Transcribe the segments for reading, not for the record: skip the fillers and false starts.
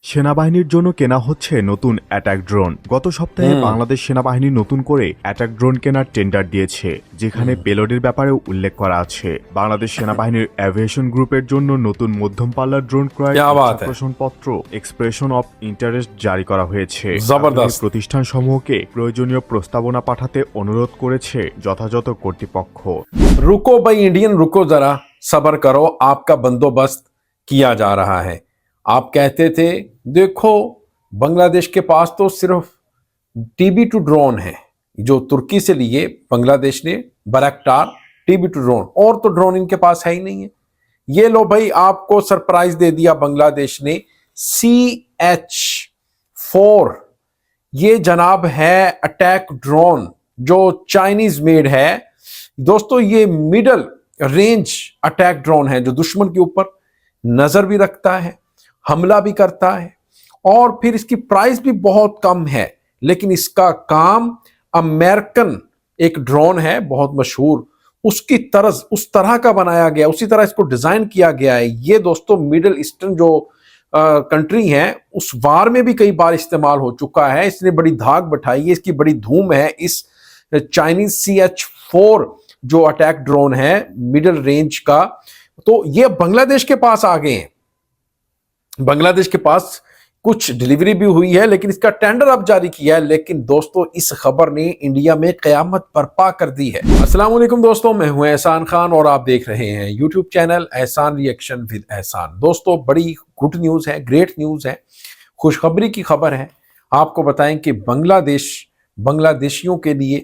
সেনাবাহিনীর জন্য কেনা হচ্ছে নতুন অ্যাটাক ড্রোন। গত সপ্তাহে বাংলাদেশ সেনাবাহিনী নতুন করে অ্যাটাক ড্রোন কেনার টেন্ডার দিয়েছে, যেখানে পেলোডের ব্যাপারেও উল্লেখ করা আছে। বাংলাদেশ সেনাবাহিনীর অ্যাভিয়েশন গ্রুপের জন্য নতুন মধ্যম পাল্লার ড্রোন ক্রয়ের প্রশ্নপত্র এক্সপ্রেশন অফ ইন্টারেস্ট জারি করা হয়েছে। প্রতিষ্ঠান সমূহকে প্রয়োজনীয় প্রস্তাবনা পাঠাতে অনুরোধ করেছে যথাযথ কর্তৃপক্ষ। रुको भाई इंडियन, रुको जरा, सब्र करो, आपका बंदोबस्त किया जा रहा है। आप कहते थे देखो बांग्लादेश के पास तो सिर्फ TB2 ड्रोन है जो तुर्की से लिए बांग्लादेश ने, बैरक्टार TB2 ड्रोन, और तो ड्रोन इनके पास है ही नहीं है। ये लो भाई, आपको सरप्राइज दे दिया बांग्लादेश ने, CH-4 ये जनाब है अटैक ड्रोन जो चाइनीज मेड है। दोस्तों ये मिडल रेंज अटैक ड्रोन है जो दुश्मन के ऊपर नजर भी रखता है, हमला भी करता है, और फिर इसकी प्राइस भी बहुत कम है। लेकिन इसका काम अमेरिकन एक ड्रोन है बहुत मशहूर, उसकी तरज उस तरह का बनाया गया, उसी तरह इसको डिजाइन किया गया है। ये दोस्तों मिडल ईस्टर्न जो कंट्री है उस वार में भी कई बार इस्तेमाल हो चुका है। इसने बड़ी धाक बैठाई है, इसकी बड़ी धूम है इस चाइनीज CH-4 जो अटैक ड्रोन है मिडिल रेंज का। तो ये बांग्लादेश के पास आ गए हैं, बांग्लादेश के पास कुछ डिलीवरी भी हुई है, लेकिन इसका टेंडर अब जारी किया है। लेकिन दोस्तों इस खबर ने इंडिया में कयामत बर्पा कर दी है। अस्सलाम वालेकुम दोस्तों, मैं हूं एहसान खान और आप देख रहे हैं यूट्यूब चैनल एहसान रिएक्शन विद एहसान। दोस्तों बड़ी गुड न्यूज है, ग्रेट न्यूज है, खुशखबरी की खबर है। आपको बताएं कि बांग्लादेशियों के लिए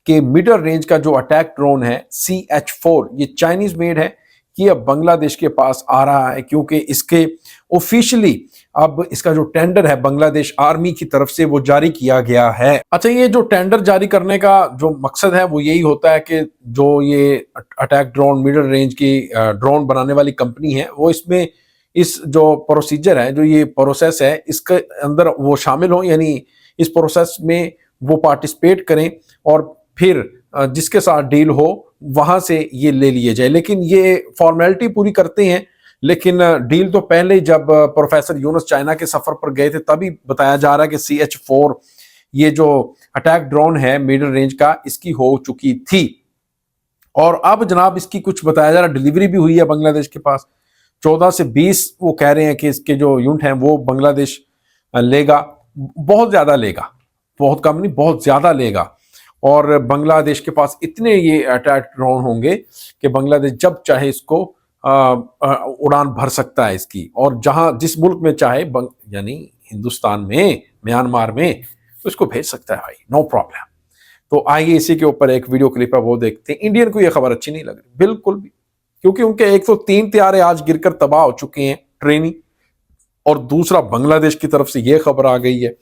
कि मिडल रेंज का जो अटैक ड्रोन है CH-4 ये चाइनीज मेड है, कि अब बांग्लादेश के पास आ रहा है, क्योंकि इसके ऑफिशियली अब इसका जो टेंडर है बांग्लादेश आर्मी की तरफ से वो जारी किया गया है। अच्छा, ये जो टेंडर जारी करने का जो मकसद है वो यही होता है कि जो ये अटैक ड्रोन मिडल रेंज की ड्रोन बनाने वाली कंपनी है वो इसमें इस जो प्रोसीजर है, जो ये प्रोसेस है, इसके अंदर वो शामिल हो, यानी इस प्रोसेस में वो पार्टिसिपेट करें और फिर जिसके साथ डील हो वहां से ये ले लिए जाए। लेकिन ये फॉर्मेलिटी पूरी करते हैं, लेकिन डील तो पहले जब प्रोफेसर यूनुस चाइना के सफर पर गए थे तभी बताया जा रहा है कि CH-4 ये जो अटैक ड्रोन है मिडिल रेंज का इसकी हो चुकी थी, और अब जनाब इसकी कुछ बताया जा रहा है डिलीवरी भी हुई है बांग्लादेश के पास। 14 से 20 वो कह रहे हैं कि इसके जो यूनिट हैं वो बांग्लादेश लेगा, बहुत ज्यादा लेगा, बहुत कम नहीं, बहुत ज्यादा लेगा। और बांग्लादेश के पास इतने ये अटैक ड्रोन होंगे कि बांग्लादेश जब चाहे इसको उड़ान भर सकता है इसकी, और जहां जिस मुल्क में चाहे, यानी हिंदुस्तान में, म्यांमार में, तो इसको भेज सकता है भाई, नो प्रॉब्लम। तो आइए इसी के ऊपर एक वीडियो क्लिप है वो देखते हैं। इंडियन को ये खबर अच्छी नहीं लग रही बिल्कुल भी, क्योंकि उनके 103 तैयारे आज गिरकर तबाह हो चुके हैं ट्रेनिंग, और दूसरा बांग्लादेश की तरफ से ये खबर आ गई है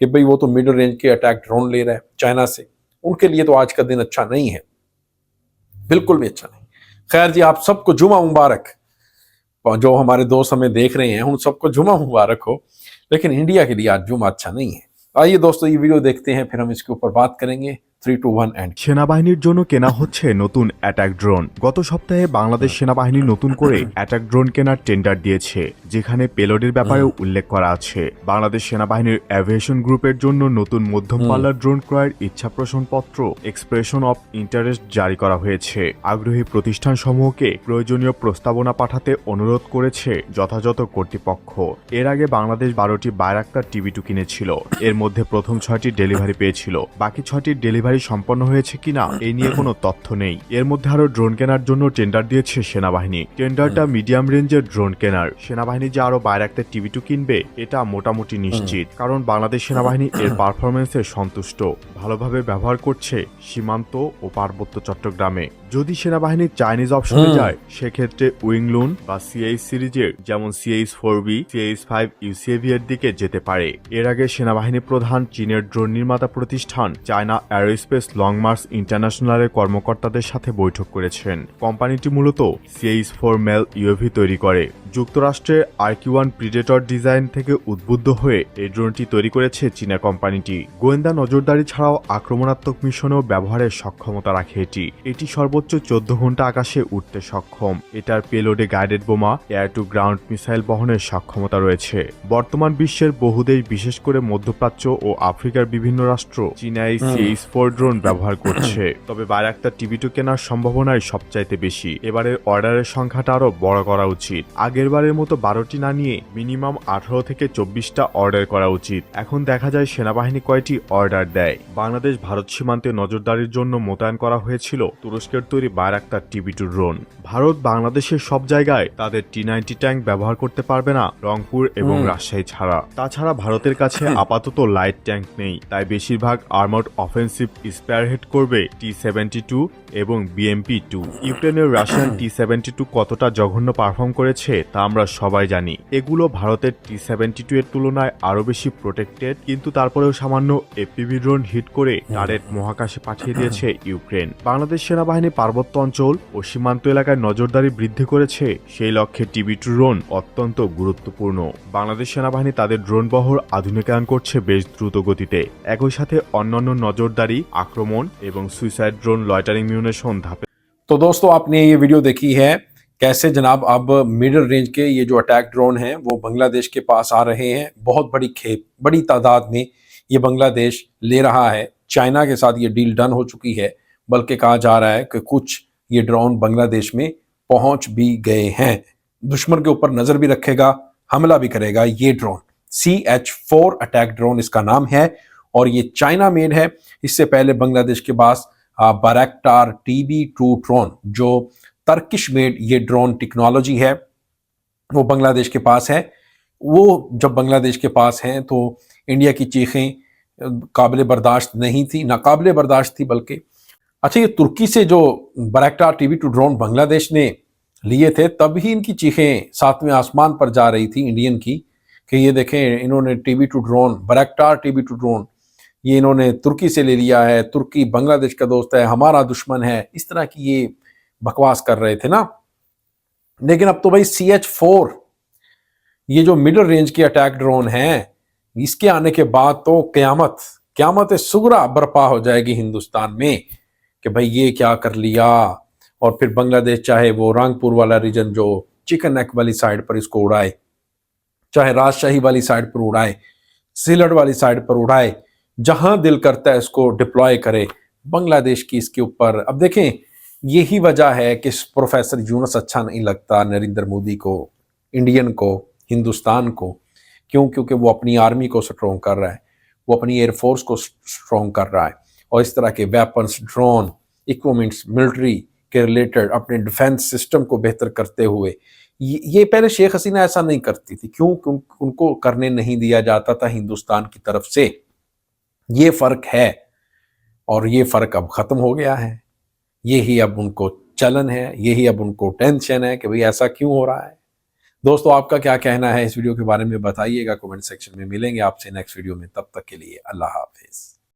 कि भाई वो तो मिडिल रेंज के अटैक ड्रोन ले रहा है चाइना से। उनके लिए तो आज का दिन अच्छा नहीं है, बिल्कुल भी अच्छा नहीं। खैर जी, आप सबको जुमा मुबारक, जो हमारे दोस्त हमें देख रहे हैं उन सबको जुमा मुबारक हो, लेकिन इंडिया के लिए आज जुमा अच्छा नहीं है। आइए दोस्तों ये वीडियो देखते हैं, फिर हम इसके ऊपर बात करेंगे। 3, 2, 1 एंड। সেনাবাহিনীর জন্য কেনা হচ্ছে নতুন অ্যাটাক ড্রোন। গত সপ্তাহে বাংলাদেশ সেনাবাহিনী নতুন করে অ্যাটাক ড্রোন কেনার টেন্ডার দিয়েছে, যেখানে পেলোডের ব্যাপারেও উল্লেখ করা আছে। বাংলাদেশ সেনাবাহিনীর অ্যাভিয়েশন গ্রুপের জন্য নতুন মধ্যম পাল্লার ড্রোন ক্রয়ের ইচ্ছা প্রশ্নপত্র এক্সপ্রেশন অফ ইন্টারেস্ট জারি করা হয়েছে। আগ্রহী প্রতিষ্ঠান সমূহকে প্রয়োজনীয় প্রস্তাবনা পাঠাতে অনুরোধ করেছে যথাযথ কর্তৃপক্ষ। এর আগে বাংলাদেশ 12টি বাইরাক্তার TB2 কিনেছিল, এর মধ্যে প্রথম 6টি ডেলিভারি পেয়েছিল, বাকি 6টির ডেলিভারি সম্পন্ন হয়েছে কিনা এই নিয়ে কোনো তথ্য নেই। এর মধ্যে আরো ড্রোন কেনার জন্য টেন্ডার দিয়েছে সেনাবাহিনী। টেন্ডারটা মিডিয়াম রেঞ্জের ড্রোন কেনার। সেনাবাহিনী যে আরো বাইরাক্তার TB2 কিনবে এটা মোটামুটি নিশ্চিত, কারণ বাংলাদেশ সেনাবাহিনী এর পারফরমেন্সে সন্তুষ্ট, ভালোভাবে ব্যবহার করছে সীমান্ত ও পার্বত্য চট্টগ্রামে। যদি সেনাবাহিনী চাইনিজ অপশনে যায় সেক্ষেত্রে উইংলুন বা CH সিরিজের যেমন CH-4B, CH-5 UCAV এর দিকে যেতে পারে। এর আগে সেনাবাহিনী প্রধান চীনের ড্রোন নির্মাতা প্রতিষ্ঠান চায়না এরোস্পেস লং মার্চ ইন্টারন্যাশনালের কর্মকর্তাদের সাথে বৈঠক করেছেন। কোম্পানিটি মূলত CH-4 মেল UAV তৈরি করে, যুক্তরাষ্ট্রের RQ-1 প্রিডেটর ডিজাইন থেকে উদ্বুদ্ধ হয়ে এই ড্রোনটি তৈরি করেছে চীনা কোম্পানিটি। গোয়েন্দা নজরদারি ছাড়াও আক্রমণাত্মক মিশনেও ব্যবহারের সক্ষমতা রাখে এটি সর্বোচ্চ 14 ঘন্টা আকাশে উঠতে সক্ষম। এটার পেলোডে গাইডেড বোমা, এয়ার টু গ্রাউন্ড মিসাইল বহনের সক্ষমতা রয়েছে। বর্তমান বিশ্বের বহু দেশ, বিশেষ করে মধ্যপ্রাচ্য ও আফ্রিকার বিভিন্ন রাষ্ট্র চীনা এই CH-4 ড্রোন ব্যবহার করছে। তবে বায়রাক্তার TB2 কেনার সম্ভাবনাই সবচাইতে বেশি। এবারের অর্ডারের সংখ্যাটা আরও বড় করা উচিত। আগেরবারের মতো 12টি না নিয়ে মিনিমাম 18 থেকে 24টা অর্ডার করা উচিত। এখন দেখা যায় সেনাবাহিনী কয়টি অর্ডার দেয়। বাংলাদেশ ভারত সীমান্তে নজরদারির জন্য মোতায়েন করা হয়েছিল তুরস্কের তৈরি বায়রাক্তার TB2 ড্রোন। ভারত বাংলাদেশের সব জায়গায় তাদের T-90 ট্যাঙ্ক ব্যবহার করতে পারবে না, রংপুর এবং রাজশাহী ছাড়া। তাছাড়া ভারতের কাছে আপাতত লাইট ট্যাঙ্ক নেই, তাই বেশিরভাগ আর্মার্ড অফেন্সিভ স্পেয়ারহেড করবে T-72 এবং BMP-2। ইউক্রেনের রাশিয়ান T-72 কতটা জঘন্য পারফর্ম করেছে তা আমরা সবাই জানি। এগুলো ভারতের T-72 এর তুলনায় আরও বেশি প্রোটেক্টেড, কিন্তু তারপরেও সামান্য FPV ড্রোন হিট করে টার্গেট মহাকাশে পাঠিয়ে দিয়েছে ইউক্রেন। বাংলাদেশ সেনাবাহিনী পার্বত্য অঞ্চল ও সীমান্ত এলাকায় নজরদারি বৃদ্ধি করেছে। সেই লক্ষ্যে TB2 ড্রোন অত্যন্ত গুরুত্বপূর্ণ। বাংলাদেশ সেনাবাহিনী তাদের ড্রোন বহর আধুনিকায়ন করছে বেশ দ্রুত গতিতে। একই সাথে অন্যান্য নজরদারি, আক্রমণ এবং সুইসাইড ড্রোন লয়টারিং মিউনিশন ধাপে। तो दोस्तों आपने ये वीडियो देखी है कैसे जनाब अब मिडल रेंज के ये जो अटैक ड्रोन हैं वो बांग्लादेश के पास आ रहे हैं। बहुत बड़ी खेप, बड़ी तादाद में ये बांग्लादेश ले रहा है। चाइना के साथ ये डील डन हो चुकी है, बल्कि कहा जा रहा है कि कुछ ये ड्रोन बांग्लादेश में पहुंच भी गए हैं। दुश्मन के ऊपर नजर भी रखेगा, हमला भी करेगा ये ड्रोन। CH-4 अटैक ड्रोन इसका नाम है और ये चाइना मेड है। इससे पहले बांग्लादेश के पास बायरक्तार TB2 ड्रोन, जो टर्किश मेड ये ड्रोन टेक्नोलॉजी है, वो बांग्लादेश के पास है। वो जब बांग्लादेश के पास हैं तो इंडिया की चीखें काबिल बर्दाश्त नहीं थी, नाकाबिल बर्दाश्त थी बल्कि। अच्छा, ये तुर्की से जो बायरक्तार TB2 ड्रोन बांग्लादेश ने लिए थे, तब ही इनकी चीखें सातवें आसमान पर जा रही थी इंडियन की, कि ये देखें इन्होंने TB2 ड्रोन, बायरक्तार TB2 ड्रोन ये इन्होंने तुर्की से ले लिया है, तुर्की बांग्लादेश का दोस्त है, हमारा दुश्मन है, इस तरह की ये बकवास कर रहे थे ना। लेकिन अब तो भाई CH-4 ये जो मिडिल रेंज के अटैक ड्रोन हैं, इसके आने के बाद तो क़यामत सुगरा बर्पा हो जाएगी हिंदुस्तान में कि भाई ये क्या कर लिया। और फिर बांग्लादेश चाहे वो रांगपुर वाला रीजन जो चिकन नेक वाली साइड पर इसको उड़ाए, चाहे राजशाही वाली साइड पर उड़ाए, सिलट वाली साइड पर उड़ाए, जहां दिल करता है इसको डिप्लॉय करे। बांग्लादेश की इसके ऊपर अब देखें, यही वजह है कि प्रोफेसर यूनुस अच्छा नहीं लगता नरेंद्र मोदी को, इंडियन को, हिंदुस्तान को। क्यों? क्योंकि वो अपनी आर्मी को स्ट्रॉन्ग कर रहा है, वो अपनी एयरफोर्स को स्ट्रॉन्ग कर रहा है, और इस तरह के वेपन्स, ड्रोन, इक्विपमेंट्स, मिलिट्री के रिलेटेड अपने डिफेंस सिस्टम को बेहतर करते हुए। ये पहले शेख हसीना ऐसा नहीं करती थी। क्यों? उनको करने नहीं दिया जाता था हिंदुस्तान की तरफ से। ये फर्क है, और ये फर्क अब खत्म हो गया है। यही अब उनको चलन है, यही अब उनको टेंशन है कि भाई ऐसा क्यों हो रहा है। दोस्तों, आपका क्या कहना है इस वीडियो के बारे में बताइएगा कमेंट सेक्शन में। मिलेंगे आपसे नेक्स्ट वीडियो में, तब तक के लिए अल्लाह हाफिज।